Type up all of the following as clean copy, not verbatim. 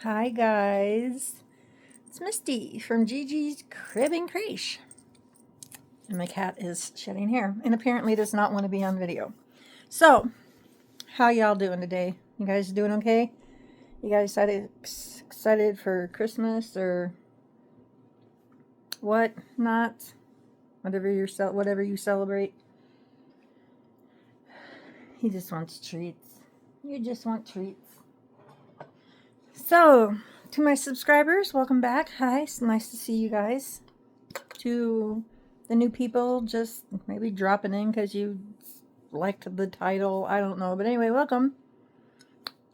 Hi guys, it's Misty from Gigi's Crib and Creche, and my cat is shedding hair and apparently does not want to be on video. So, how y'all doing today? You guys doing okay? You guys excited for Christmas or what? Not whatever you celebrate. He just wants treats. You just want treats. So, to my subscribers, welcome back. Hi, it's nice to see you guys. To the new people just maybe dropping in because you liked the title. I don't know. But anyway, welcome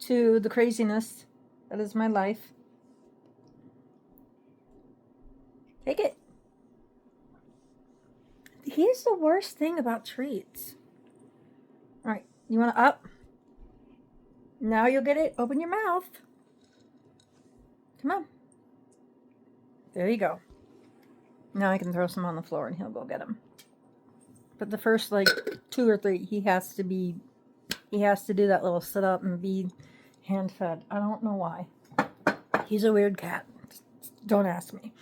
to the craziness that is my life. Take it. Here's the worst thing about treats. All right, you want to up? Now you'll get it. Open your mouth. Come on. There you go. Now I can throw some on the floor and he'll go get them. But the first like 2 or 3, he has to do that little sit up and be hand fed. I don't know why. He's a weird cat. Don't ask me.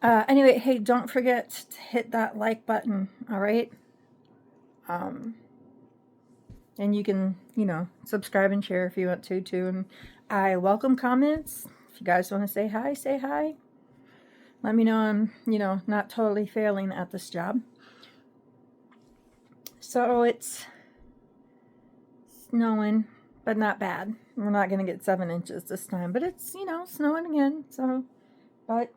Anyway, hey, don't forget to hit that like button, all right? And you can, subscribe and share if you want to, too. And I welcome comments. If you guys want to say hi, say hi. Let me know I'm, not totally failing at this job. So it's snowing, but not bad. We're not going to get 7 inches this time, but it's, snowing again. So, but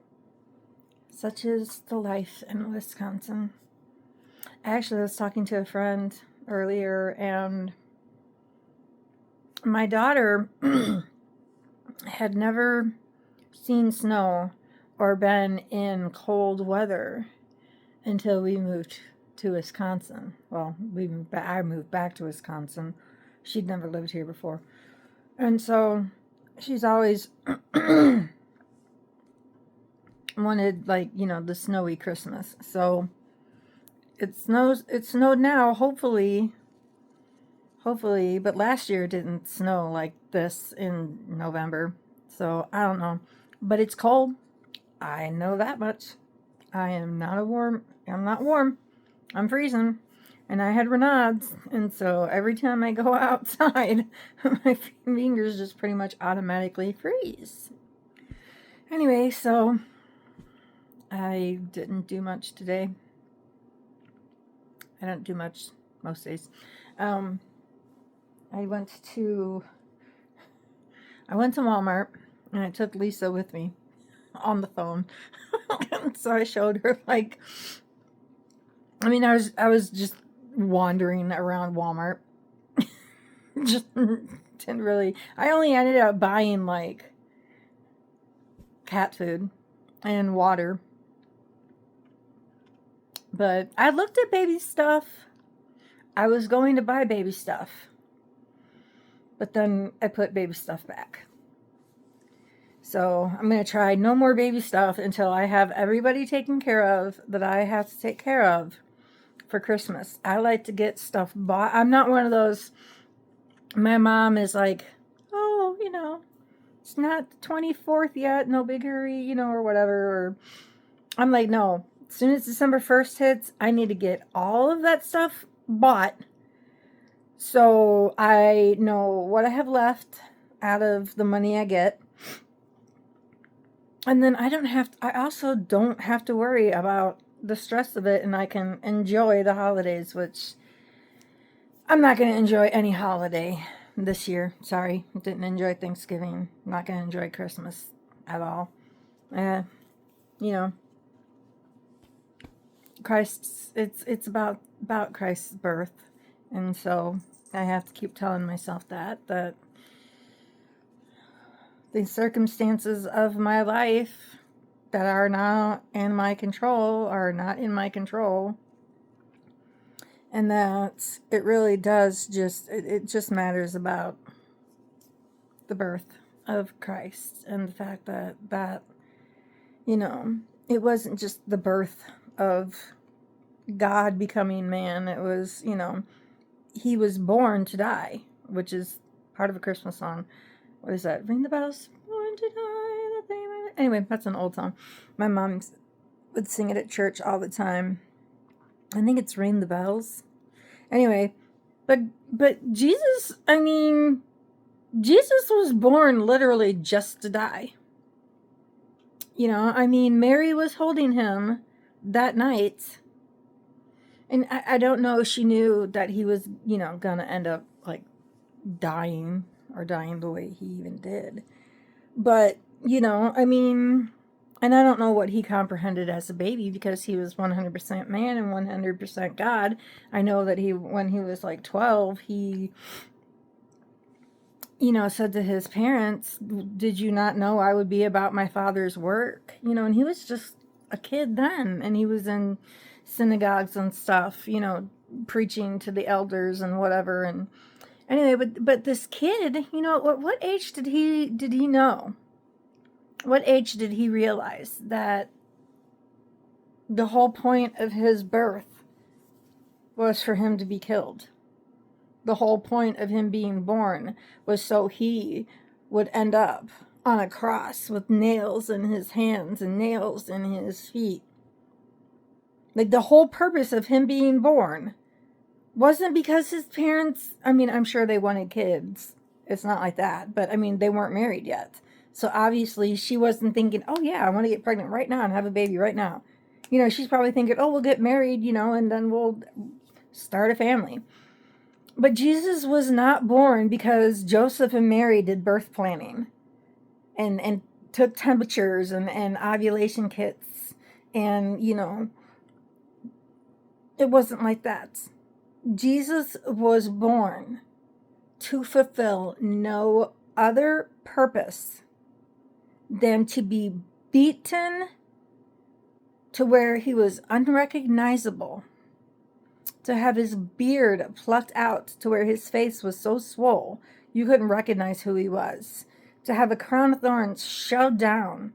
such is the life in Wisconsin. Actually, I was talking to a friend earlier, and my daughter had never seen snow or been in cold weather until we moved to Wisconsin. Well, I moved back to Wisconsin. She'd never lived here before. And so she's always wanted, the snowy Christmas. So it snowed now, hopefully, but last year it didn't snow like this in November. So I don't know. But it's cold. I know that much. I'm not warm. I'm freezing. And I had Raynaud's, and so every time I go outside, my fingers just pretty much automatically freeze. Anyway, so I didn't do much today. I don't do much most days. I went to Walmart, and I took Lisa with me on the phone. So I showed her I was just wandering around Walmart. Just didn't really. I only ended up buying cat food and water. But I looked at baby stuff. I was going to buy baby stuff. But then I put baby stuff back. So I'm going to try no more baby stuff until I have everybody taken care of that I have to take care of for Christmas. I like to get stuff bought. I'm not one of those. My mom is like, oh, it's not the 24th yet. No big hurry, or whatever. Or I'm like, no. As soon as December 1st hits, I need to get all of that stuff bought so I know what I have left out of the money I get. And then I also don't have to worry about the stress of it, and I can enjoy the holidays, which I'm not going to enjoy any holiday this year. Sorry, didn't enjoy Thanksgiving. Not going to enjoy Christmas at all. Christ's, it's about Christ's birth, and so I have to keep telling myself that the circumstances of my life that are not in my control are not in my control, and that it really does it just matters about the birth of Christ and the fact that it wasn't just the birth of God becoming man. It was, he was born to die, which is part of a Christmas song. what is that? Ring the bells. Born to die, that they might... Anyway, that's an old song. My mom would sing it at church all the time. I think it's Ring the Bells. Anyway, but Jesus, I mean, Jesus was born literally just to die. You know, I mean, Mary was holding him that night. And I don't know if she knew that he was, you know, gonna end up like dying or dying the way he even did. But, you know, I mean, and I don't know what he comprehended as a baby because he was 100% man and 100% God. I know that when he was like 12, he, you know, said to his parents, "Did you not know I would be about my father's work?" You know, and he was just a kid then, and he was in synagogues and stuff, you know, preaching to the elders and whatever. And anyway, but this kid, you know, what age did he know? What age did he realize that the whole point of his birth was for him to be killed? The whole point of him being born was so he would end up on a cross with nails in his hands and nails in his feet. Like, the whole purpose of him being born wasn't because his parents, I mean, I'm sure they wanted kids. It's not like that. But, I mean, they weren't married yet. So, obviously, she wasn't thinking, oh, yeah, I want to get pregnant right now and have a baby right now. You know, she's probably thinking, oh, we'll get married, you know, and then we'll start a family. But Jesus was not born because Joseph and Mary did birth planning and took temperatures and ovulation kits. And, you know, it wasn't like that. Jesus was born to fulfill no other purpose than to be beaten to where he was unrecognizable, to have his beard plucked out to where his face was so swole you couldn't recognize who he was, to have a crown of thorns shoved down.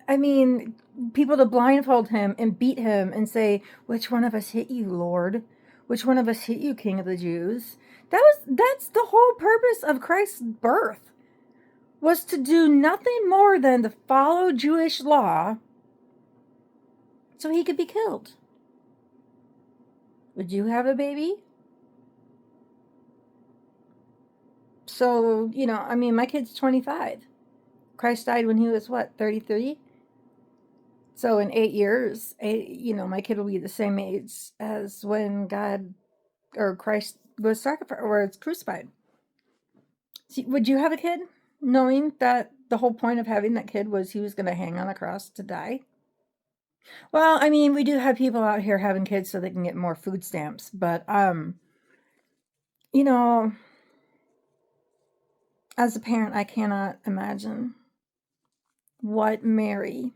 I mean, people to blindfold him and beat him and say, "Which one of us hit you, Lord? Which one of us hit you, King of the Jews?" That's the whole purpose of Christ's birth, was to do nothing more than to follow Jewish law so he could be killed. Would you have a baby? So, you know, I mean, my kid's 25. Christ died when he was, what, 33? So in 8 years, you know, my kid will be the same age as when God or Christ was sacrificed or was crucified. See, would you have a kid knowing that the whole point of having that kid was he was going to hang on a cross to die? Well, I mean, we do have people out here having kids so they can get more food stamps, but you know, as a parent, I cannot imagine what Mary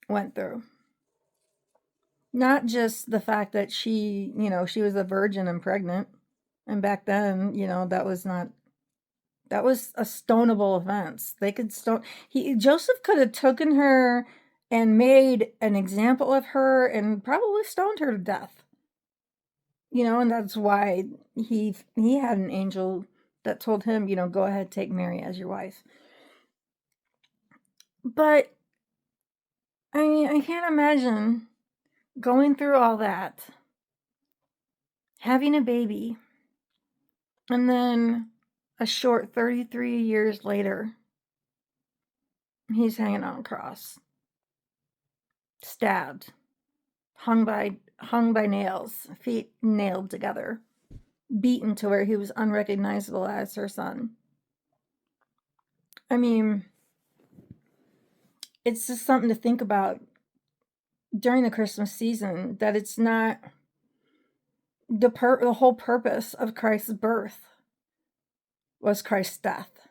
went through. Not just the fact that she, you know, she was a virgin and pregnant. And back then, you know, that was a stonable offense. They could stone Joseph could have taken her and made an example of her and probably stoned her to death. You know, and that's why he had an angel that told him, you know, go ahead, take Mary as your wife. But I mean, I can't imagine going through all that, having a baby, and then a short 33 years later, he's hanging on a cross, stabbed, hung by nails, feet nailed together, beaten to where he was unrecognizable as her son. I mean, it's just something to think about during the Christmas season, that it's not the whole purpose of Christ's birth was Christ's death.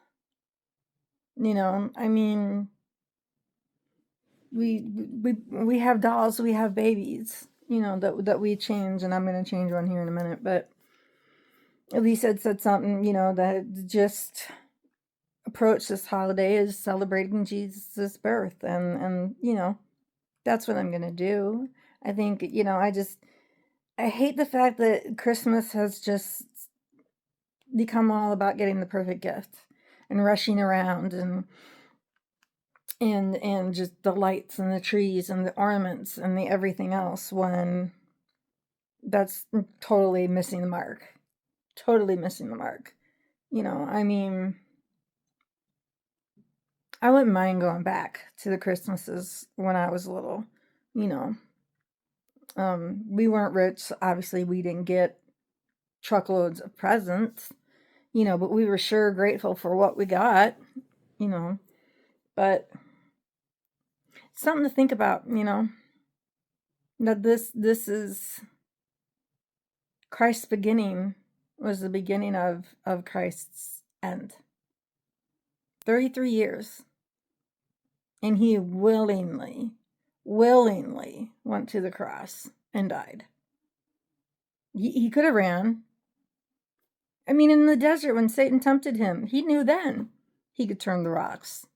You know, I mean, we have dolls, we have babies, you know, that we change, and I'm going to change one here in a minute, but Elise had said something, you know, that just approach this holiday is celebrating Jesus' birth, and you know, that's what I'm going to do. I think, you know, I hate the fact that Christmas has just become all about getting the perfect gift and rushing around and just the lights and the trees and the ornaments and the everything else, when that's totally missing the mark. Totally missing the mark. I mean, I wouldn't mind going back to the Christmases when I was little. You know, we weren't rich. Obviously, we didn't get truckloads of presents, but we were sure grateful for what we got, you know. But something to think about, that this is Christ's beginning was the beginning of Christ's end. 33 years. And he willingly went to the cross and died. He could have ran. I mean, in the desert when Satan tempted him, he knew then he could turn the rocks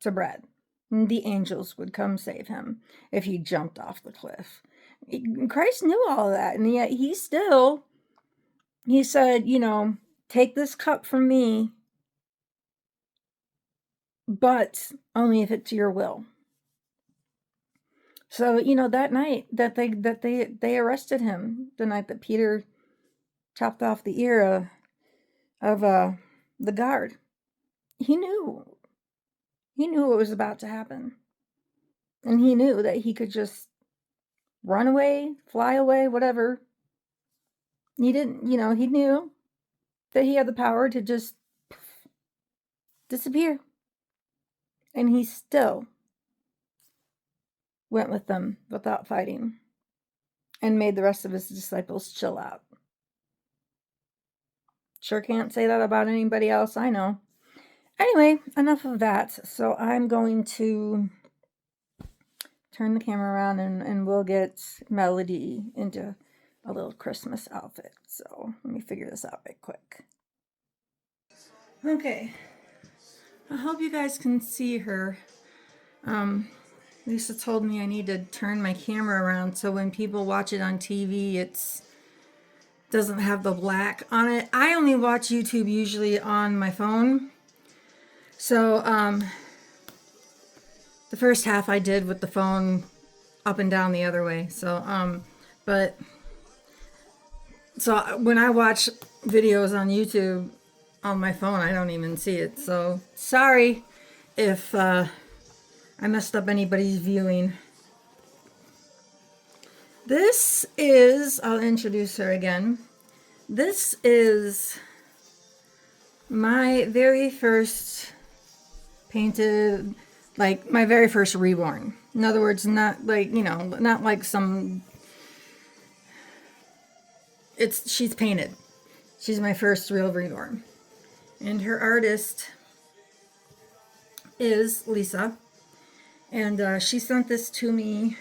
to bread. And the angels would come save him if he jumped off the cliff. Christ knew all of that, and yet he said, take this cup from me, but only if it's your will. So, that night that they arrested him, the night that Peter chopped off the ear of the guard, he knew what was about to happen. And he knew that he could just run away, fly away, whatever. He didn't, he knew that he had the power to just disappear. And he still went with them without fighting and made the rest of his disciples chill out. Sure can't say that about anybody else I know. Anyway, enough of that. So I'm going to turn the camera around and we'll get Melody into a little Christmas outfit. So let me figure this out right quick. Okay. I hope you guys can see her. Lisa told me I need to turn my camera around so when people watch it on TV, it doesn't have the black on it. I only watch YouTube usually on my phone. So, the first half I did with the phone up and down the other way. So, when I watch videos on YouTube on my phone, I don't even see it. So, sorry if I messed up anybody's viewing. This is, I'll introduce her again. This is my very first painted, like my very first reborn. In other words, not like, not like she's painted. She's my first real reborn. And her artist is Lisa. And she sent this to me,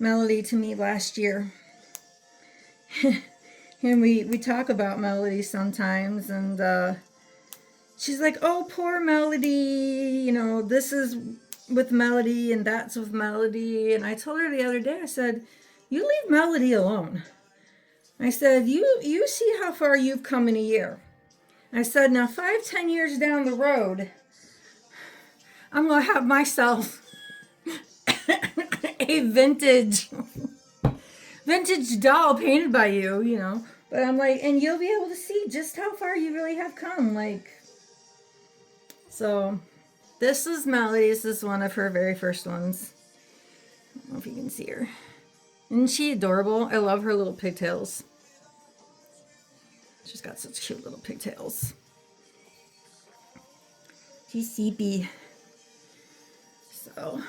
Melody to me last year. And we talk about Melody sometimes, and she's like, oh, poor Melody, this is with Melody and that's with Melody. And I told her the other day, I said, you leave Melody alone. I said, you see how far you've come in a year. I said, now 5-10 years down the road, I'm going to have myself a vintage doll painted by you, But I'm like, and you'll be able to see just how far you really have come. So this is Melody. This is one of her very first ones. I don't know if you can see her. Isn't she adorable? I love her little pigtails. She's got such cute little pigtails. She's sleepy. So I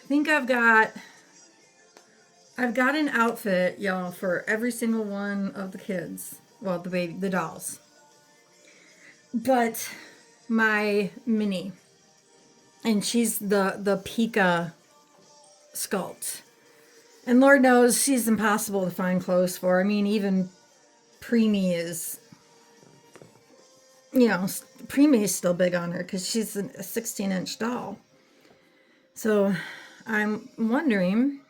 think I've got an outfit, y'all, for every single one of the kids. Well, the dolls. But my Minnie, and she's the Pika sculpt. And Lord knows she's impossible to find clothes for. I mean, even Preemie is, Preemie is still big on her because she's a 16-inch doll. So I'm wondering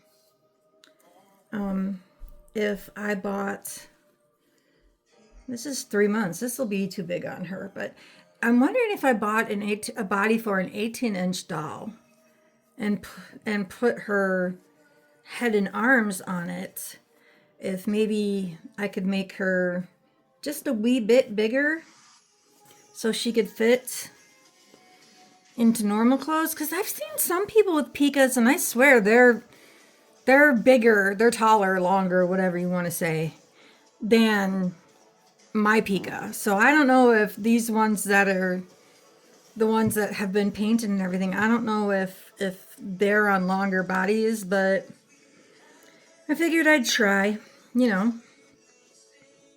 if I bought This is 3 months. This will be too big on her, but I'm wondering if I bought a body for an 18-inch doll and put her head and arms on it, if maybe I could make her just a wee bit bigger so she could fit into normal clothes. Because I've seen some people with Pikas, and I swear they're bigger, they're taller, longer, whatever you want to say, than my Pika. So I don't know if these ones that are the ones that have been painted and everything, I don't know if they're on longer bodies, but I figured I'd try, you know.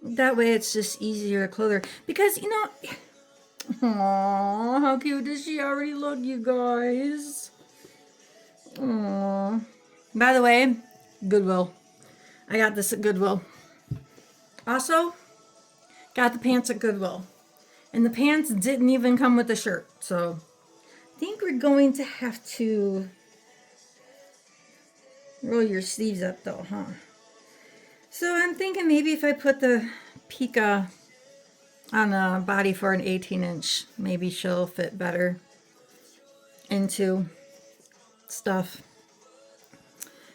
That way it's just easier to clothe her. Because, you know, aww, how cute does she already look, you guys? Aww. By the way, Goodwill. I got this at Goodwill. Also, got the pants at Goodwill. And the pants didn't even come with the shirt. So, I think we're going to have to roll your sleeves up though, huh? So I'm thinking maybe if I put the Pika on the body for an 18-inch, maybe she'll fit better into stuff.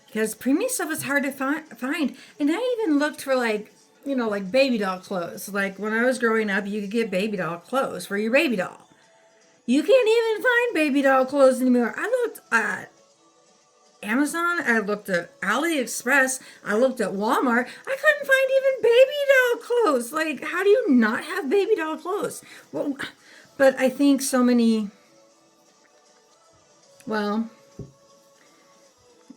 Because preemie stuff is hard to find. And I even looked for, like, you know, like baby doll clothes. Like when I was growing up, you could get baby doll clothes for your baby doll. You can't even find baby doll clothes anymore. I looked at Amazon, I looked at AliExpress, I looked at Walmart. I couldn't find even baby doll clothes. Like, how do you not have baby doll clothes? Well, but I think so many, well,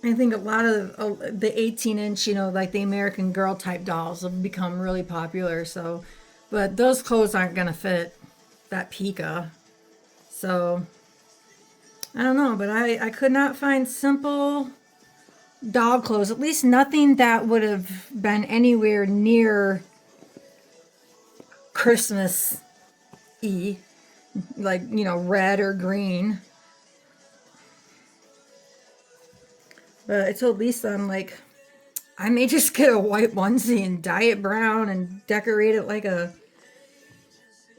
I think a lot of the 18-inch, you know, like the American Girl type dolls have become really popular. So, but those clothes aren't going to fit that Pika. So, I don't know, but I could not find simple doll clothes, at least nothing that would have been anywhere near Christmas-y, like, you know, red or green. But I told Lisa, I'm like, I may just get a white onesie and dye it brown and decorate it like a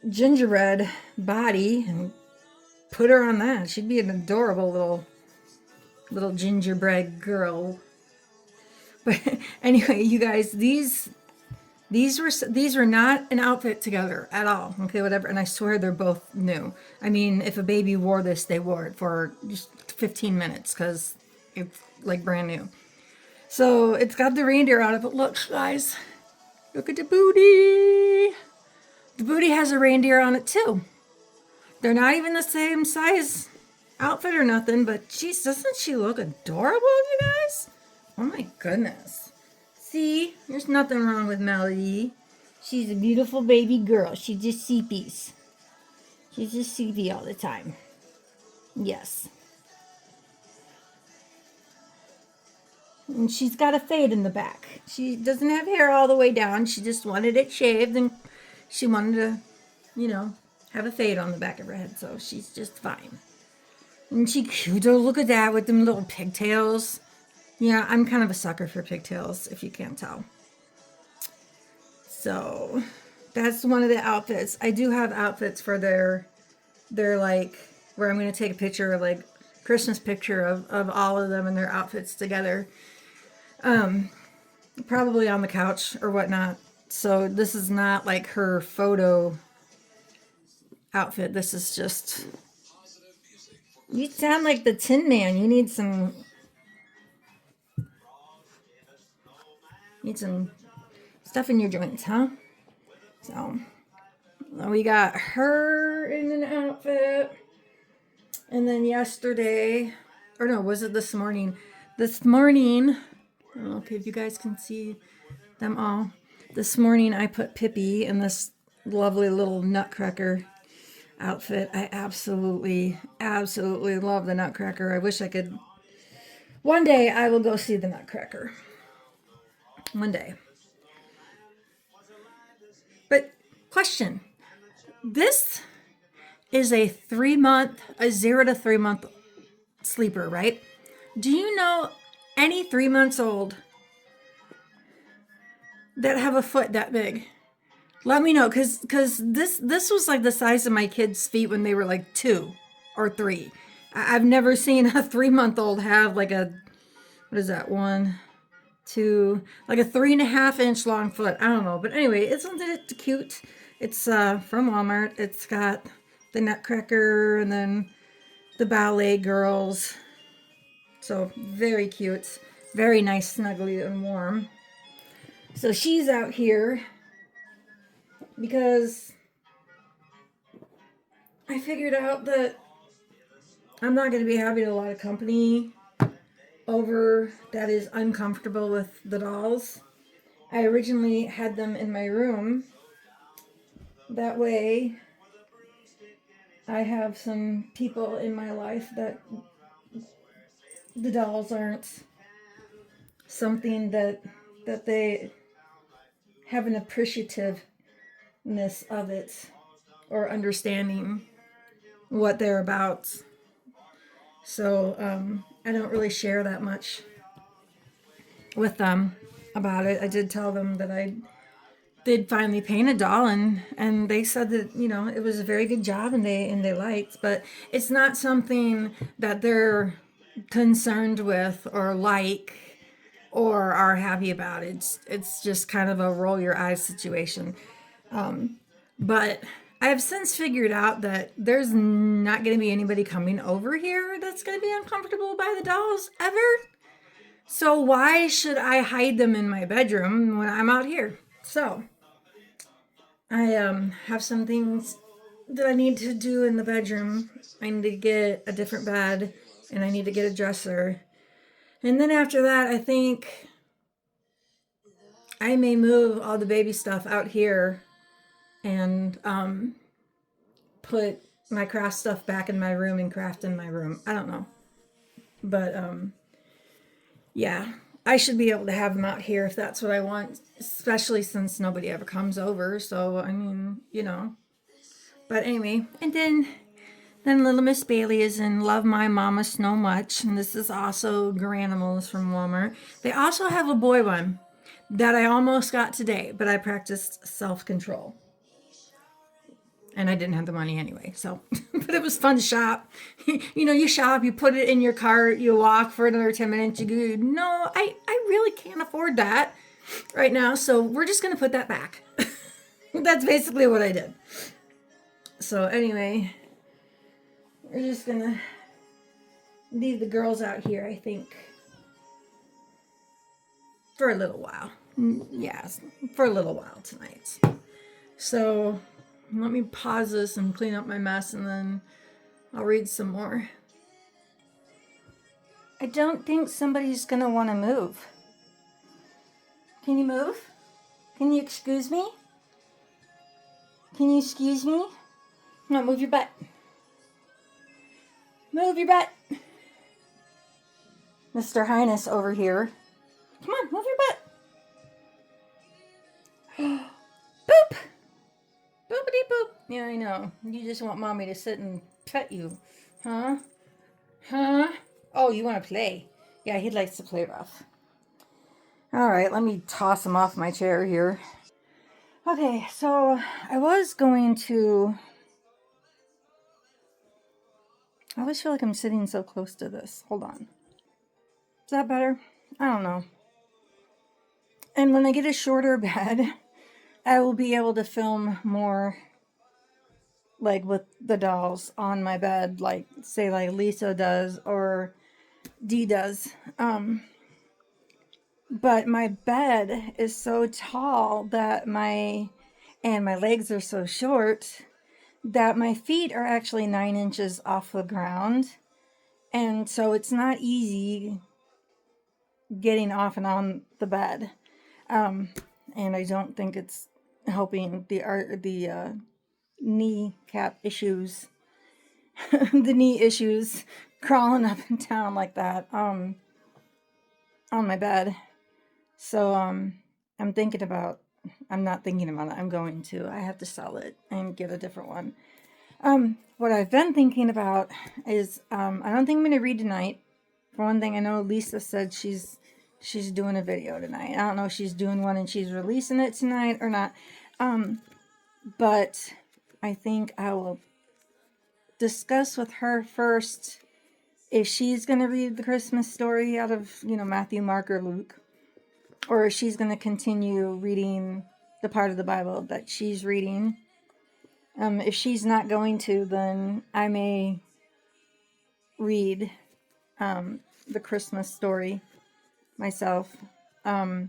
gingerbread body and put her on that. She'd be an adorable little gingerbread girl. But anyway, you guys, these were not an outfit together at all. Okay, whatever. And I swear they're both new. I mean, if a baby wore this, they wore it for just 15 minutes because it's like brand new. So it's got the reindeer on it, but look, guys, look at the booty. The booty has a reindeer on it too. They're not even the same size outfit or nothing, but geez, doesn't she look adorable, you guys? Oh my goodness. See, there's nothing wrong with Melody. She's a beautiful baby girl. She just sleepies. She's just sleepy all the time. Yes. And she's got a fade in the back. She doesn't have hair all the way down. She just wanted it shaved, and she wanted to, you know, have a fade on the back of her head. So she's just fine. And she cute. Oh, look at that with them little pigtails. Yeah, I'm kind of a sucker for pigtails, if you can't tell. So that's one of the outfits. I do have outfits for their like, where I'm going to take a picture, like Christmas picture of all of them and their outfits together. Probably on the couch or whatnot. So this is not like her photo outfit. This is just, you sound like the Tin Man. You need some stuff in your joints, huh? So we got her in an outfit, and then yesterday, or no, was it this morning? This morning, I don't know if you guys can see them all. This morning I put Pippi in this lovely little Nutcracker outfit. I absolutely love the Nutcracker. I wish I could. One day I will go see the Nutcracker. One day. But question, this is a 0 to 3 month sleeper, right? Do you know any 3 months old that have a foot that big? Let me know, cause this was like the size of my kids' feet when they were like 2 or 3. I've never seen a 3-month-old have like a, what is that, one, two, like a 3.5 inch long foot. I don't know, but anyway, isn't it cute? It's from Walmart. It's got the Nutcracker and then the ballet girls. So very cute, very nice, snuggly and warm. So she's out here because I figured out that I'm not going to be having a lot of company over that is uncomfortable with the dolls. I originally had them in my room. That way, I have some people in my life that the dolls aren't something that they have an appreciativeness of it or understanding what they're about. So I don't really share that much with them about it. I did tell them that I did finally paint a doll, and they said that, you know, it was a very good job, and they liked, but it's not something that they're concerned with or like or are happy about. It's just kind of a roll your eyes situation. But I have since figured out that there's not going to be anybody coming over here that's going to be uncomfortable by the dolls ever. So why should I hide them in my bedroom when I'm out here? So I have some things that I need to do in the bedroom. I need to get a different bed and I need to get a dresser. And then after that, I think I may move all the baby stuff out here and put my craft stuff back in my room and craft in my room. I don't know. But yeah, I should be able to have them out here if that's what I want, especially since nobody ever comes over. So, I mean, you know. But anyway, and then little Miss Bailey is in Love My Mama So Much. And this is also Garanimals from Walmart. They also have a boy one that I almost got today, but I practiced self-control. And I didn't have the money anyway, so but it was fun to shop. You know, you shop, you put it in your cart, you walk for another 10 minutes, you go, no, I really can't afford that right now, so we're just gonna put that back. That's basically what I did. So anyway, we're just gonna leave the girls out here, I think, for a little while. Yes, for a little while tonight. So let me pause this and clean up my mess, and then I'll read some more. I don't think somebody's gonna want to move. Can you move? Can you excuse me? Can you excuse me? No, move your butt. Move your butt. Mr. Highness over here. Come on, move your butt. Boop! Boopity boop. Yeah, I know. You just want mommy to sit and pet you. Huh? Huh? Oh, you want to play? Yeah, he likes to play rough. All right, let me toss him off my chair here. Okay, so I was going to... I always feel like I'm sitting so close to this. Hold on. Is that better? I don't know. And when I get a shorter bed, I will be able to film more, like with the dolls on my bed, like say like Lisa does or Dee does. But my bed is so tall that my legs are so short that my feet are actually 9 inches off the ground. And so it's not easy getting off and on the bed. And I don't think it's helping the kneecap issues, the knee issues, crawling up and down like that on my bed. So I'm not thinking about it. I'm going to. I have to sell it and get a different one. What I've been thinking about is I don't think I'm going to read tonight. For one thing, I know Lisa said she's doing a video tonight. I don't know if she's doing one and she's releasing it tonight or not. but I think I will discuss with her first if she's going to read the Christmas story out of, Matthew, Mark, or Luke, or if she's going to continue reading the part of the Bible that she's reading. If she's not going to, then I may read the Christmas story myself. I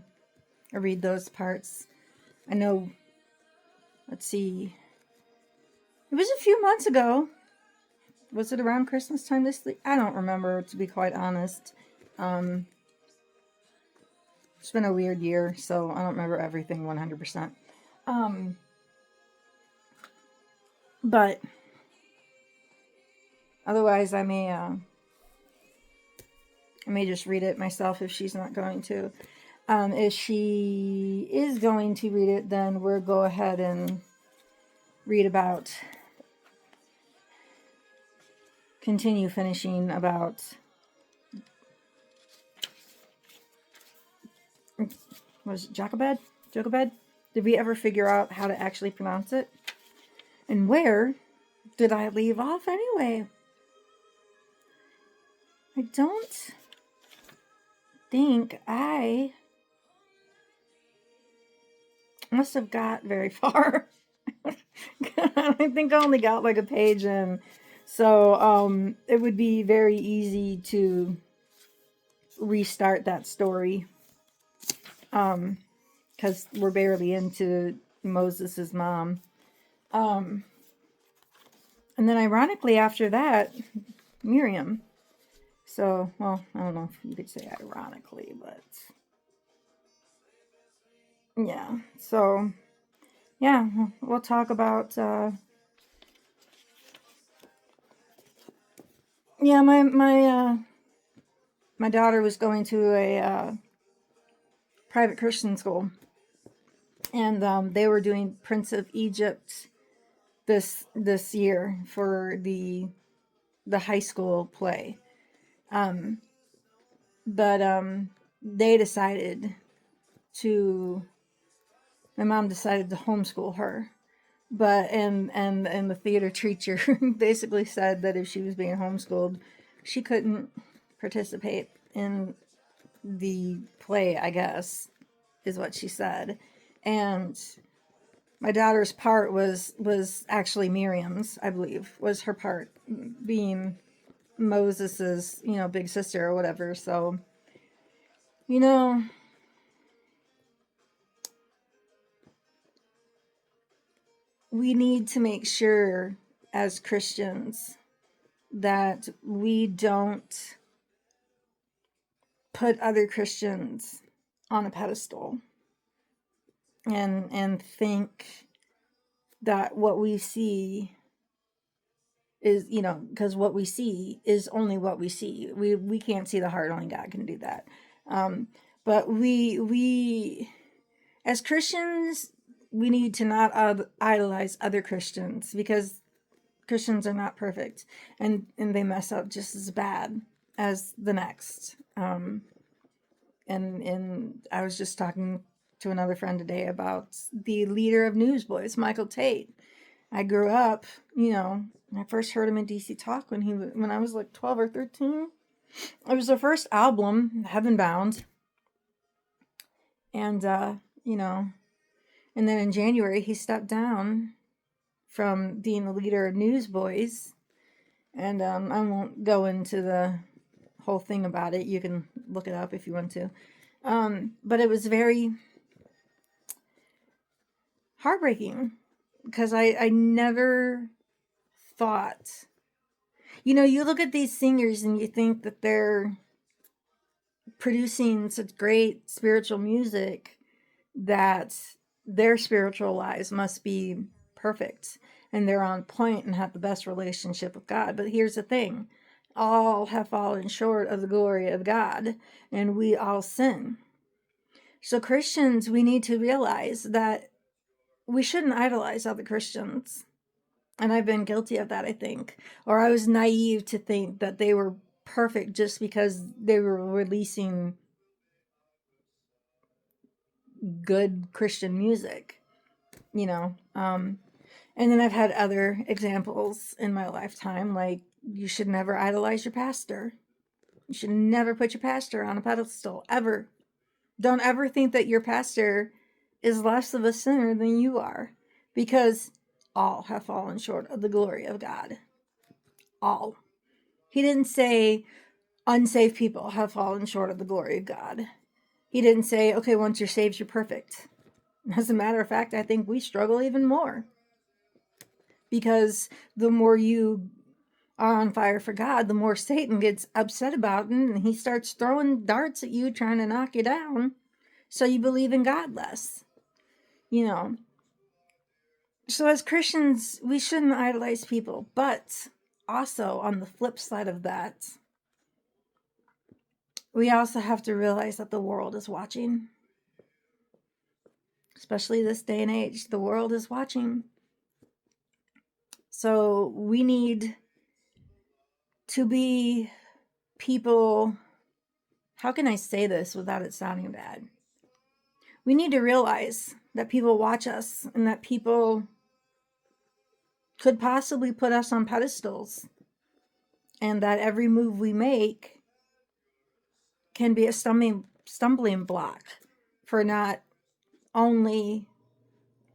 read those parts. I know, let's see, it was a few months ago. Was it around Christmas time I don't remember, to be quite honest. It's been a weird year, so I don't remember everything 100%. But otherwise, I may just read it myself if she's not going to. If she is going to read it, then we'll go ahead and continue finishing about, was it Jochebed? Jochebed? Did we ever figure out how to actually pronounce it? And where did I leave off anyway? I don't think I must have got very far. I think I only got like a page in. So it would be very easy to restart that story. Because we're barely into Moses' mom. And then ironically after that, Miriam. So, well, I don't know if you could say ironically, but yeah. So, yeah, we'll talk about, yeah, my daughter was going to a private Christian school, and they were doing Prince of Egypt this year for the high school play. But they decided my mom decided to homeschool her. But and the theater teacher basically said that if she was being homeschooled, she couldn't participate in the play, I guess, is what she said. And my daughter's part was actually Miriam's, I believe, was her part, being Moses's, big sister or whatever. So, we need to make sure as Christians that we don't put other Christians on a pedestal and think that what we see is, because what we see is only what we see. We can't see the heart. Only God can do that. But we as Christians, we need to not idolize other Christians, because Christians are not perfect, and they mess up just as bad as the next. And I was just talking to another friend today about the leader of Newsboys, Michael Tate. I grew up, I first heard him in DC Talk when I was like 12 or 13. It was their first album, Heaven Bound. And, and then in January, he stepped down from being the leader of Newsboys. And I won't go into the whole thing about it. You can look it up if you want to. But it was very heartbreaking, because I never thought, you look at these singers and you think that they're producing such great spiritual music that their spiritual lives must be perfect and they're on point and have the best relationship with God. But here's the thing: all have fallen short of the glory of God, and we all sin. So Christians, we need to realize that we shouldn't idolize other Christians. And I've been guilty of that, I think. Or I was naive to think that they were perfect just because they were releasing good Christian music, And then I've had other examples in my lifetime, like you should never idolize your pastor. You should never put your pastor on a pedestal, ever. Don't ever think that your pastor is less of a sinner than you are, because all have fallen short of the glory of God. All. He didn't say unsaved people have fallen short of the glory of God. He didn't say, okay, once you're saved, you're perfect. As a matter of fact, I think we struggle even more, because the more you are on fire for God, the more Satan gets upset about it, and he starts throwing darts at you, trying to knock you down, so you believe in God less. You know, so as Christians, we shouldn't idolize people, but also on the flip side of that, we also have to realize that the world is watching. Especially this day and age, the world is watching. So we need to be people. How can I say this without it sounding bad? We need to realize that people watch us and that people could possibly put us on pedestals, and that every move we make can be a stumbling block for not only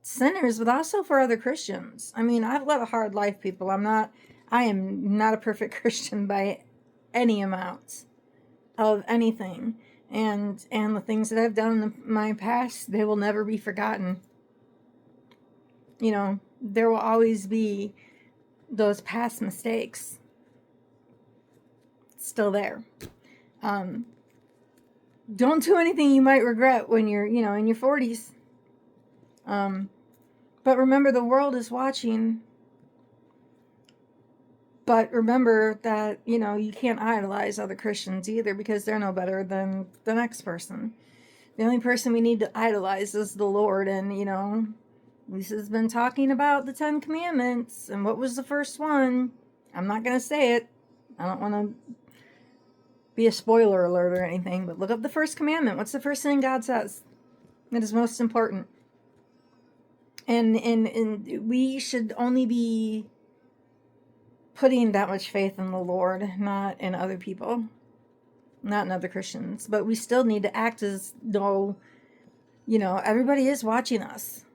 sinners, but also for other Christians. I mean, I've led a hard life, people. I am not a perfect Christian by any amount of anything. And the things that I've done in my past, they will never be forgotten. You know, there will always be those past mistakes still there. Don't do anything you might regret when you're, in your 40s. But remember, the world is watching. But remember that, you can't idolize other Christians either, because they're no better than the next person. The only person we need to idolize is the Lord. And, Lisa's been talking about the 10 Commandments. And what was the first one? I'm not going to say it. I don't want to be a spoiler alert or anything. But look up the first commandment. What's the first thing God says? It is most important. And we should only be putting that much faith in the Lord, not in other people, not in other Christians. But we still need to act as though, everybody is watching us.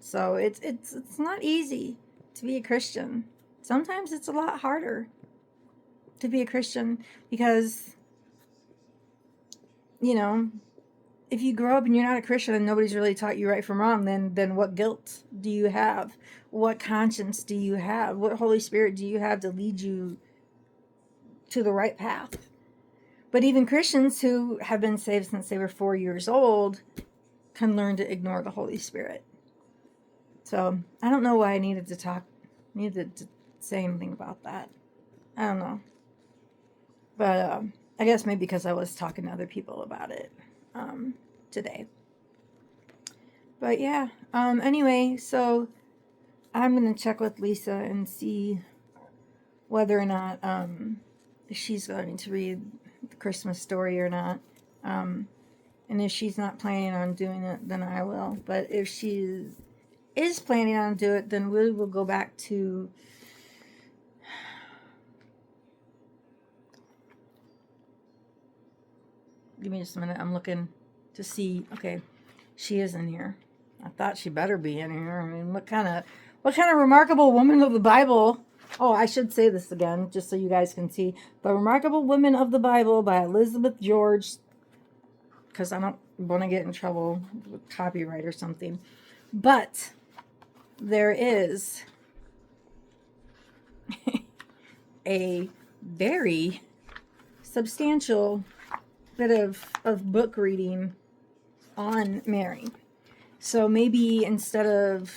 So it's not easy to be a Christian. Sometimes it's a lot harder to be a Christian, because, if you grow up and you're not a Christian and nobody's really taught you right from wrong, then what guilt do you have? What conscience do you have? What Holy Spirit do you have to lead you to the right path? But even Christians who have been saved since they were 4 years old can learn to ignore the Holy Spirit. So I don't know why I needed to say anything about that. I don't know. But I guess maybe because I was talking to other people about it today. But yeah, anyway, so I'm going to check with Lisa and see whether or not she's going to read the Christmas story or not. And if she's not planning on doing it, then I will. But if she is planning on doing it, then we will go back to give me just a minute. I'm looking to see. Okay, she is in here. I thought she better be in here. I mean, what kind of remarkable woman of the Bible? Oh, I should say this again, just so you guys can see. The Remarkable Women of the Bible by Elizabeth George, because I don't want to get in trouble with copyright or something. But there is a very substantial bit of book reading on Mary. So maybe instead of,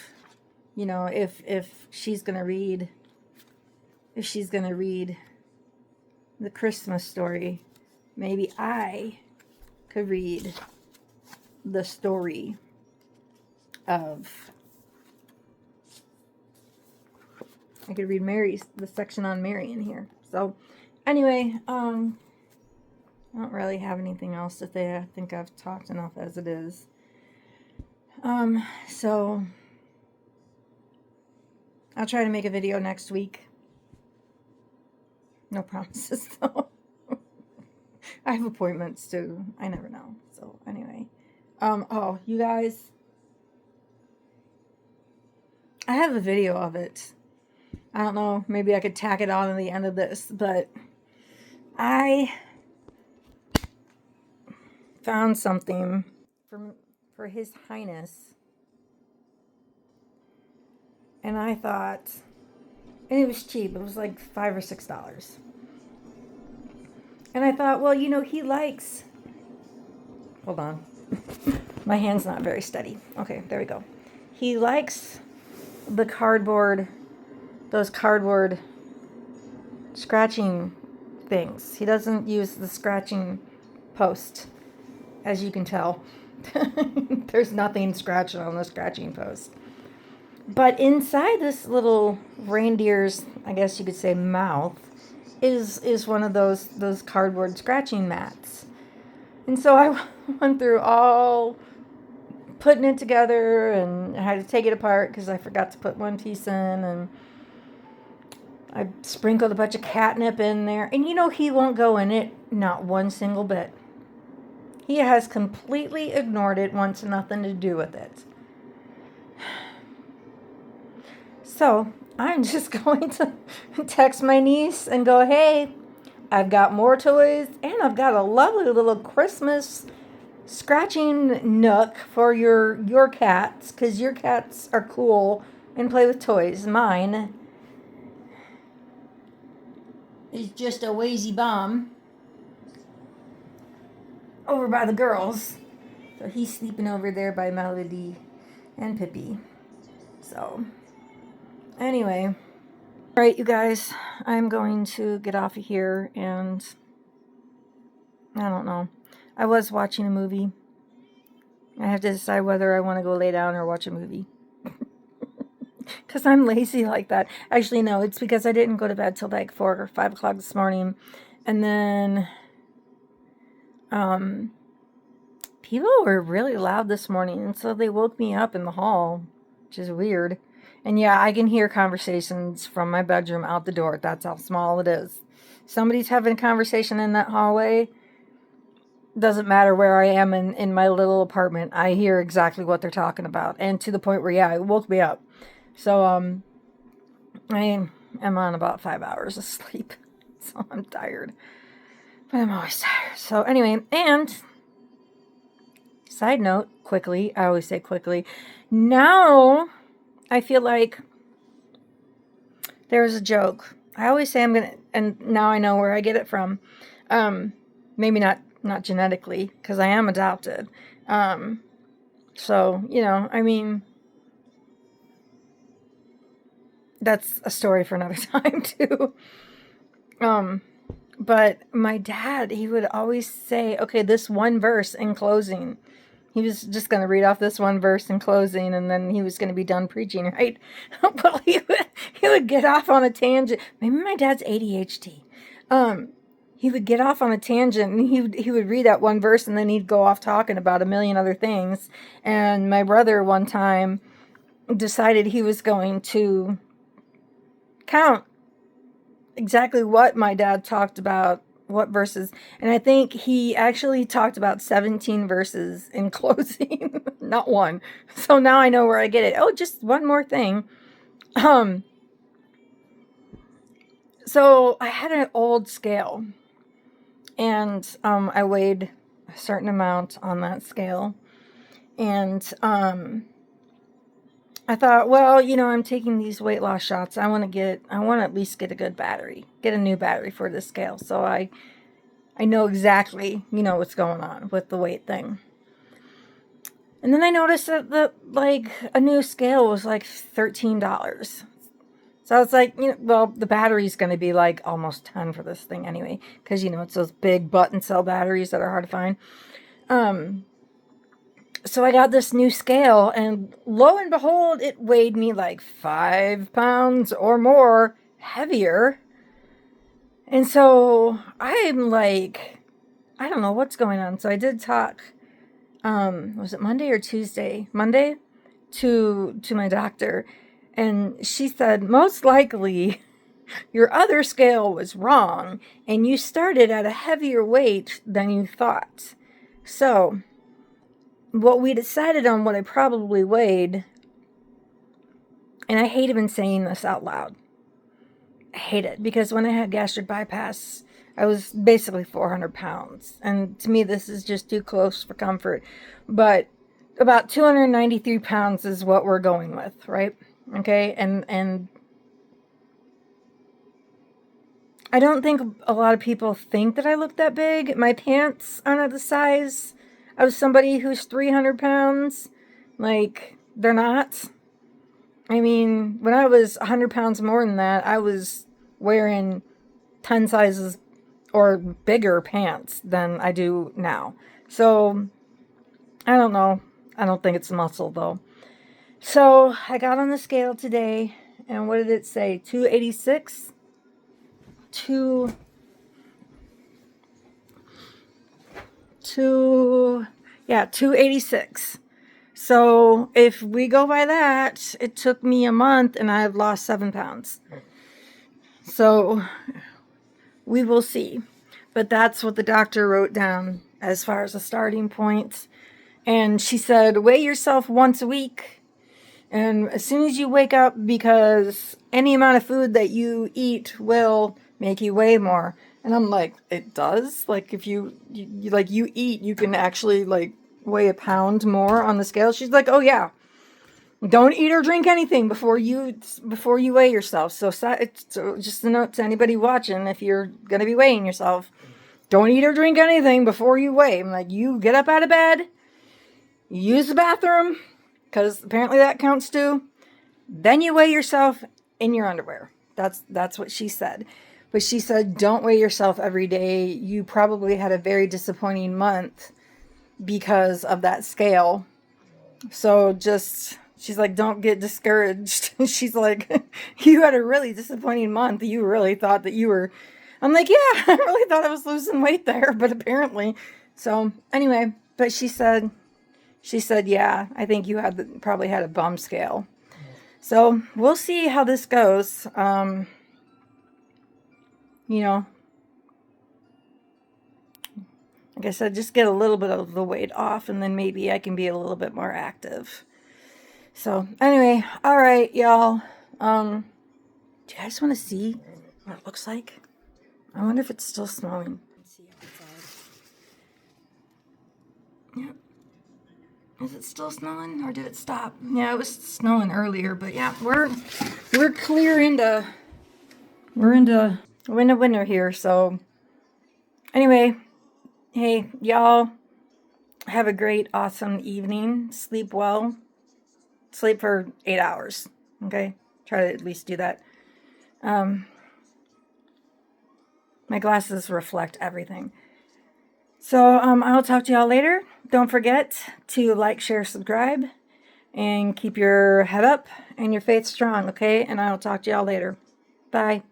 if she's gonna read the Christmas story, maybe I could read the story of, I could read the section on Mary in here. So anyway, I don't really have anything else to say. I think I've talked enough as it is. So I'll try to make a video next week. No promises, though. I have appointments, too. I never know. So, anyway. Oh, you guys. I have a video of it. I don't know. Maybe I could tack it on at the end of this, but I found something for His Highness, and I thought, and it was cheap. It was like $5 or $6, and I thought, well, he likes. Hold on, my hand's not very steady. Okay, there we go. He likes the cardboard, those cardboard scratching things. He doesn't use the scratching post, as you can tell. There's nothing scratched on the scratching post. But inside this little reindeer's, I guess you could say, mouth is one of those cardboard scratching mats. And so I went through all putting it together, and I had to take it apart because I forgot to put one piece in, and I sprinkled a bunch of catnip in there. And he won't go in it, not one single bit. He has completely ignored it, wants nothing to do with it. So I'm just going to text my niece and go, hey, I've got more toys, and I've got a lovely little Christmas scratching nook for your cats, because your cats are cool and play with toys. Mine is just a lazy bum over by the girls. So he's sleeping over there by Melody and Pippi. So anyway, all right, you guys, I'm going to get off of here, and I don't know. I was watching a movie. I have to decide whether I want to go lay down or watch a movie. Because I'm lazy like that. Actually, no, it's because I didn't go to bed till like 4 or 5 o'clock this morning. And then people were really loud this morning, and so they woke me up in the hall, which is weird. And yeah, I can hear conversations from my bedroom out the door. That's how small it is. Somebody's having a conversation in that hallway. Doesn't matter where I am in my little apartment. I hear exactly what they're talking about. And to the point where, yeah, it woke me up. So, I am on about 5 hours of sleep. So I'm tired. But I'm always tired. So anyway, and side note, quickly, I always say quickly, now I feel like there's a joke. I always say I'm going to, and now I know where I get it from. Maybe not genetically, because I am adopted. So, I mean, that's a story for another time too. But my dad, he would always say, okay, this one verse in closing. He was just going to read off this one verse in closing, and then he was going to be done preaching, right? But he would get off on a tangent. Maybe my dad's ADHD. He would get off on a tangent, and he would read that one verse, and then he'd go off talking about a million other things. And my brother one time decided he was going to count exactly what my dad talked about, what verses, and I think he actually talked about 17 verses in closing, not one. So now I know where I get it. Oh, just one more thing. So I had an old scale, and I weighed a certain amount on that scale, and I thought, well, I'm taking these weight loss shots. I want to at least get a good battery, get a new battery for this scale. So I know exactly, what's going on with the weight thing. And then I noticed that a new scale was like $13. So I was like, well, the battery's going to be like almost 10 for this thing anyway. Because, it's those big button cell batteries that are hard to find. So I got this new scale, and lo and behold, it weighed me like 5 pounds or more heavier. And so I'm like, I don't know what's going on. So I did talk, was it Monday or Tuesday? Monday to my doctor. And she said, most likely your other scale was wrong and you started at a heavier weight than you thought. So, what we decided on what I probably weighed, and I hate even saying this out loud. I hate it because when I had gastric bypass, I was basically 400 pounds. And to me, this is just too close for comfort. But about 293 pounds is what we're going with, right? Okay. And I don't think a lot of people think that I look that big. My pants aren't the size of somebody who's 300 pounds. Like, they're not. I mean, when I was 100 pounds more than that, I was wearing 10 sizes or bigger pants than I do now. So, I don't know. I don't think it's muscle, though. So, I got on the scale today, and what did it say? 286? 286. So if we go by that, it took me a month and I've lost 7 pounds. So we will see. But that's what the doctor wrote down as far as a starting point. And she said, weigh yourself once a week. And as soon as you wake up, because any amount of food that you eat will make you weigh more. And I'm like, it does? Like, if you eat, you can actually, like, weigh a pound more on the scale? She's like, oh, yeah. Don't eat or drink anything before you weigh yourself. So just a note to anybody watching, if you're going to be weighing yourself, don't eat or drink anything before you weigh. I'm like, you get up out of bed, you use the bathroom, because apparently that counts too. Then you weigh yourself in your underwear. That's what she said. But she said, don't weigh yourself every day. You probably had a very disappointing month because of that scale. So she's like, don't get discouraged. She's like, you had a really disappointing month. You really thought that you were... I'm like, yeah, I really thought I was losing weight there, but apparently. So anyway, but she said, yeah, I think you probably had a bum scale. So we'll see how this goes. You know, like I said, just get a little bit of the weight off and then maybe I can be a little bit more active. So anyway, all right, y'all. Do you guys want to see what it looks like? I wonder if it's still snowing. Let's see outside. Yeah. Is it still snowing or did it stop? Yeah, it was snowing earlier, but yeah, we're clear into winter here. So anyway, hey, y'all have a great, awesome evening. Sleep well. Sleep for 8 hours. Okay? Try to at least do that. My glasses reflect everything. So I'll talk to y'all later. Don't forget to like, share, subscribe, and keep your head up and your faith strong, okay? And I'll talk to y'all later. Bye.